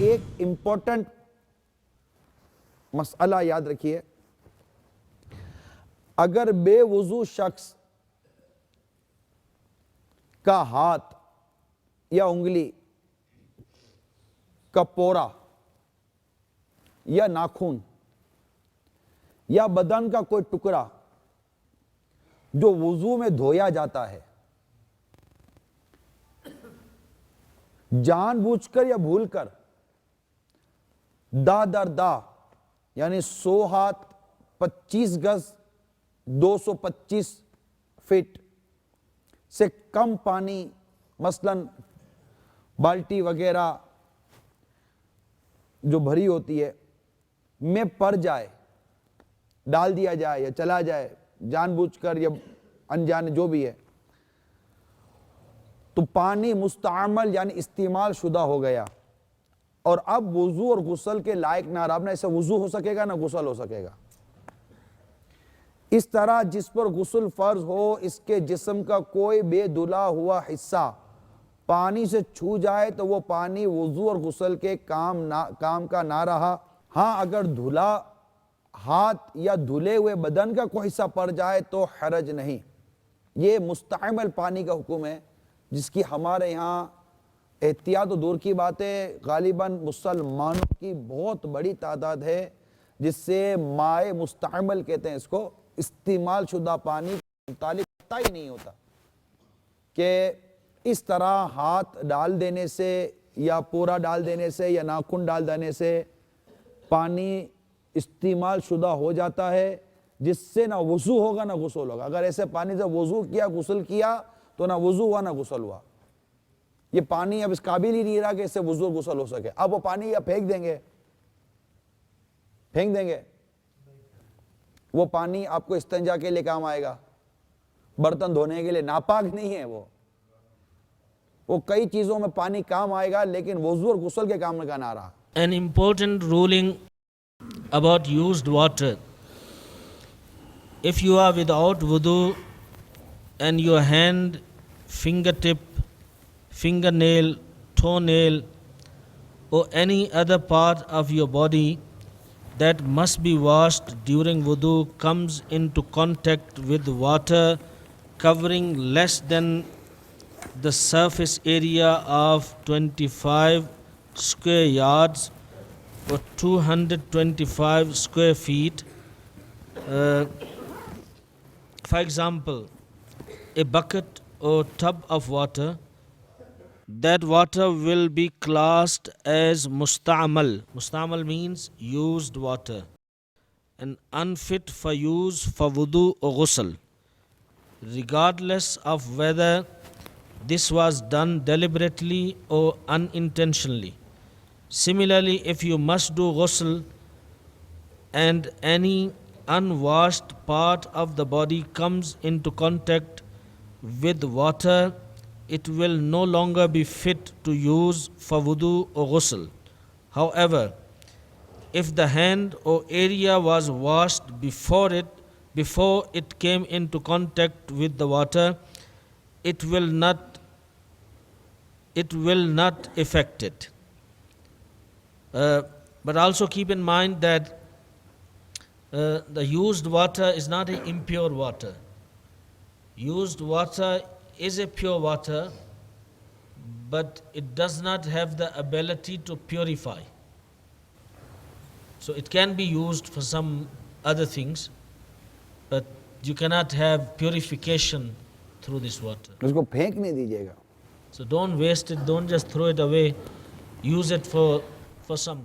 ایک امپورٹنٹ مسئلہ یاد رکھیے، اگر بے وضو شخص کا ہاتھ یا انگلی کا پورا یا ناخن یا بدن کا کوئی ٹکڑا جو وضو میں دھویا جاتا ہے، جان بوجھ کر یا بھول کر دا در دا یعنی 100 ہاتھ 25 گز 225 فٹ سے کم پانی، مثلا بالٹی وغیرہ جو بھری ہوتی ہے میں پڑ جائے، ڈال دیا جائے یا چلا جائے جان بوجھ کر یا انجانے جو بھی ہے، تو پانی مستعمل یعنی استعمال شدہ ہو گیا اور اب وضو اور غسل کے لائق نہ رہا۔ اب نہ اسے وضو ہو سکے گا نہ غسل ہو سکے گا۔ اس طرح جس پر غسل فرض ہو، اس کے جسم کا کوئی بے دھلا ہوا حصہ پانی سے چھو جائے تو وہ پانی وضو اور غسل کے کام کا نہ رہا۔ ہاں اگر دھلا ہاتھ یا دھلے ہوئے بدن کا کوئی حصہ پڑ جائے تو حرج نہیں۔ یہ مستعمل پانی کا حکم ہے، جس کی ہمارے یہاں احتیاط و دور کی بات ہے، غالباً مسلمانوں کی بہت بڑی تعداد ہے جس سے مائع مستعمل کہتے ہیں اس کو، استعمال شدہ پانی متعلق پتہ ہی نہیں ہوتا کہ اس طرح ہاتھ ڈال دینے سے یا پورا ڈال دینے سے یا ناخن ڈال دینے سے پانی استعمال شدہ ہو جاتا ہے، جس سے نہ وضو ہوگا نہ غسل ہوگا۔ اگر ایسے پانی سے وضو کیا غسل کیا تو نہ وضو ہوا نہ غسل ہوا۔ یہ پانی اب اس قابل ہی نہیں رہا کہ اس سے وضو اور غسل ہو سکے۔ اب وہ پانی یا پھینک دیں گے، وہ پانی آپ کو استنجا کے لیے کام آئے گا، برتن دھونے کے لیے ناپاک نہیں ہے وہ کئی چیزوں میں پانی کام آئے گا لیکن وضو اور غسل کے کام کا نہ رہا۔ An important ruling about used water. If you are without wudu and your hand, fingertip, fingernail, toenail or any other part of your body that must be washed during wudu comes into contact with water covering less than the surface area of 25 square yards or 225 square feet. For example, a bucket or tub of water, that water will be classed as musta'mal. Musta'mal means used water and unfit for use for wudu or ghusl, regardless of whether this was done deliberately or unintentionally. Similarly, if you must do ghusl and any unwashed part of the body comes into contact with water, it will no longer be fit to use for wudu or ghusl. However, if the hand or area was washed before it came into contact with the water, it will not affect it. But also keep in mind that the used water is not an impure water. Used water is a pure water, but it does not have the ability to purify. So it can be used for some other things, but you cannot have purification through this water. اس کو پھینک نہیں دیجیے گا۔ So don't waste it, don't just throw it away, use it for some